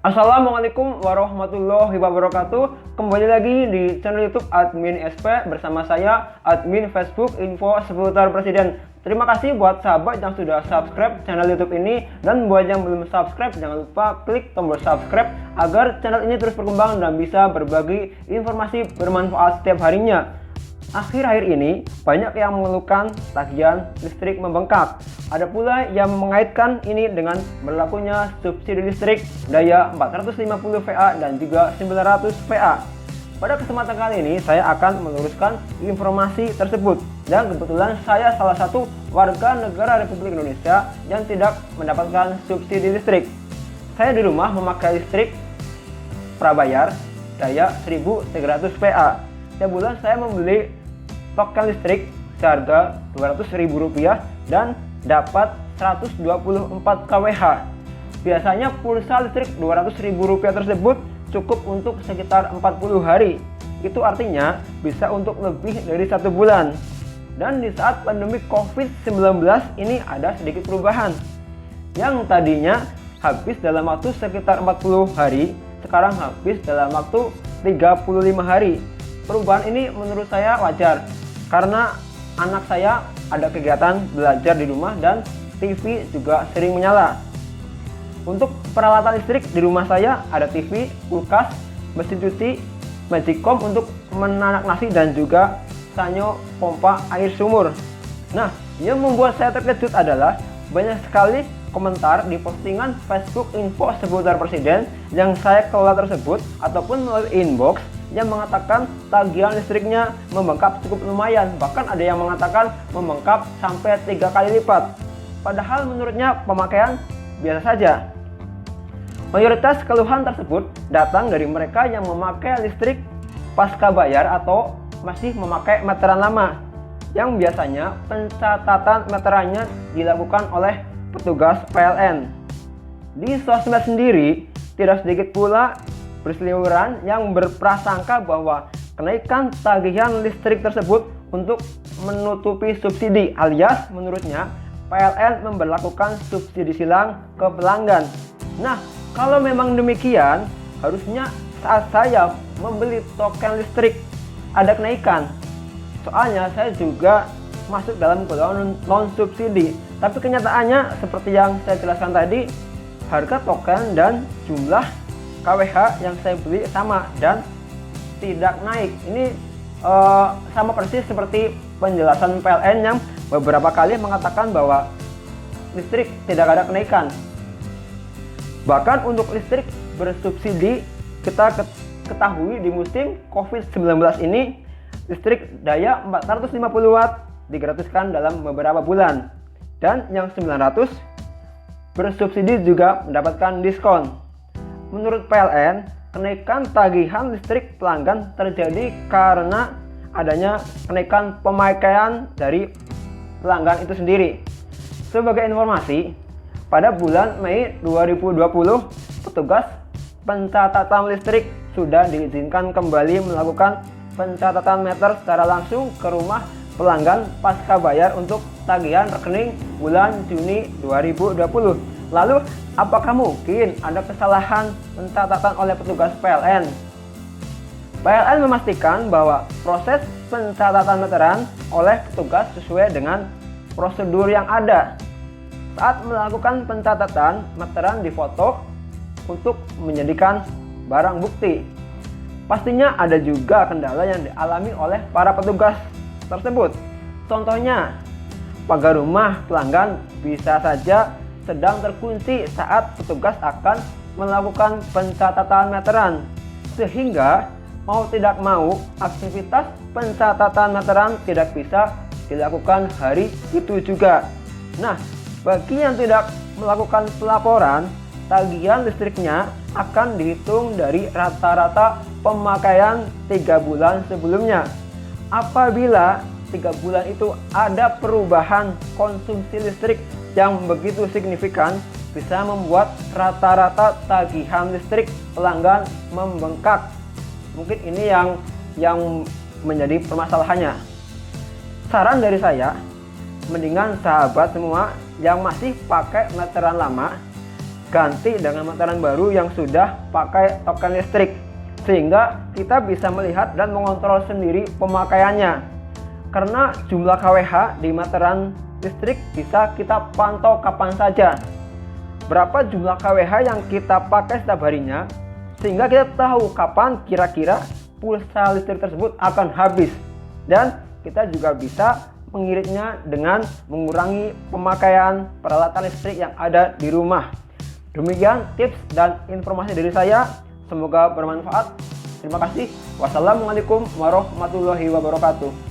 Assalamualaikum warahmatullahi wabarakatuh. Kembali lagi di channel YouTube Admin SP bersama saya, admin Facebook info seputar Presiden. Terima kasih buat sahabat yang sudah subscribe channel YouTube ini, dan buat yang belum subscribe jangan lupa klik tombol subscribe agar channel ini terus berkembang dan bisa berbagi informasi bermanfaat setiap harinya. Akhir-akhir ini banyak yang mengeluhkan tagihan listrik membengkak. Ada pula yang mengaitkan ini dengan berlakunya subsidi listrik daya 450 VA dan juga 900 VA. Pada kesempatan kali ini saya akan meluruskan informasi tersebut, dan kebetulan saya salah satu warga negara Republik Indonesia yang tidak mendapatkan subsidi listrik. Saya di rumah memakai listrik prabayar daya 1300 VA. Setiap bulan saya membeli token listrik seharga Rp200.000 dan dapat 124 kWh. Biasanya pulsa listrik Rp200.000 tersebut cukup untuk sekitar 40 hari. Itu artinya bisa untuk lebih dari 1 bulan. Dan di saat pandemi COVID-19 ini ada sedikit perubahan. Yang tadinya habis dalam waktu sekitar 40 hari, sekarang habis dalam waktu 35 hari. Perubahan ini menurut saya wajar, karena anak saya ada kegiatan belajar di rumah dan TV juga sering menyala. Untuk peralatan listrik di rumah saya ada TV, kulkas, mesin cuci, magicom untuk menanak nasi, dan juga sanyo pompa air sumur. Nah, yang membuat saya terkejut adalah banyak sekali komentar di postingan Facebook info seputar Presiden yang saya kelola tersebut ataupun melalui inbox yang mengatakan tagihan listriknya membengkak cukup lumayan. Bahkan ada yang mengatakan membengkak sampai 3 kali lipat. Padahal menurutnya pemakaian biasa saja. Mayoritas keluhan tersebut datang dari mereka yang memakai listrik pasca bayar atau masih memakai meteran lama, yang biasanya pencatatan meterannya dilakukan oleh petugas PLN. Di sosmed sendiri tidak sedikit pula berseliweran yang berprasangka bahwa kenaikan tagihan listrik tersebut untuk menutupi subsidi, alias menurutnya PLN memberlakukan subsidi silang ke pelanggan. Nah, kalau memang demikian, harusnya saat saya membeli token listrik ada kenaikan. Soalnya saya juga masuk dalam golongan non subsidi. Tapi kenyataannya seperti yang saya jelaskan tadi, harga token dan jumlah kWh yang saya beli sama dan tidak naik. Ini sama persis seperti penjelasan PLN yang beberapa kali mengatakan bahwa listrik tidak ada kenaikan. Bahkan untuk listrik bersubsidi, kita ketahui di musim COVID-19 ini listrik daya 450 Watt digratiskan dalam beberapa bulan, dan yang 900 bersubsidi juga mendapatkan diskon. Menurut PLN, kenaikan tagihan listrik pelanggan terjadi karena adanya kenaikan pemakaian dari pelanggan itu sendiri. Sebagai informasi, pada bulan Mei 2020, petugas pencatatan listrik sudah diizinkan kembali melakukan pencatatan meter secara langsung ke rumah pelanggan pasca bayar untuk tagihan rekening bulan Juni 2020. Lalu, apakah mungkin ada kesalahan pencatatan oleh petugas PLN? PLN memastikan bahwa proses pencatatan meteran oleh petugas sesuai dengan prosedur yang ada. Saat melakukan pencatatan, meteran difoto untuk menjadikan barang bukti. Pastinya ada juga kendala yang dialami oleh para petugas tersebut. Contohnya, pagar rumah pelanggan bisa saja sedang terkunci saat petugas akan melakukan pencatatan meteran, sehingga mau tidak mau aktivitas pencatatan meteran tidak bisa dilakukan hari itu juga. Nah, bagi yang tidak melakukan pelaporan, tagihan listriknya akan dihitung dari rata-rata pemakaian 3 bulan sebelumnya. Apabila 3 bulan itu ada perubahan konsumsi listrik yang begitu signifikan, bisa membuat rata-rata tagihan listrik pelanggan membengkak. Mungkin ini yang menjadi permasalahannya. Saran dari saya, mendingan sahabat semua yang masih pakai meteran lama, ganti dengan meteran baru yang sudah pakai token listrik, sehingga kita bisa melihat dan mengontrol sendiri pemakaiannya. Karena jumlah kWh di meteran listrik bisa kita pantau kapan saja. Berapa jumlah kWh yang kita pakai setiap harinya, sehingga kita tahu kapan kira-kira pulsa listrik tersebut akan habis. Dan kita juga bisa mengiritnya dengan mengurangi pemakaian peralatan listrik yang ada di rumah. Demikian tips dan informasi dari saya, semoga bermanfaat. Terima kasih. Wassalamualaikum warahmatullahi wabarakatuh.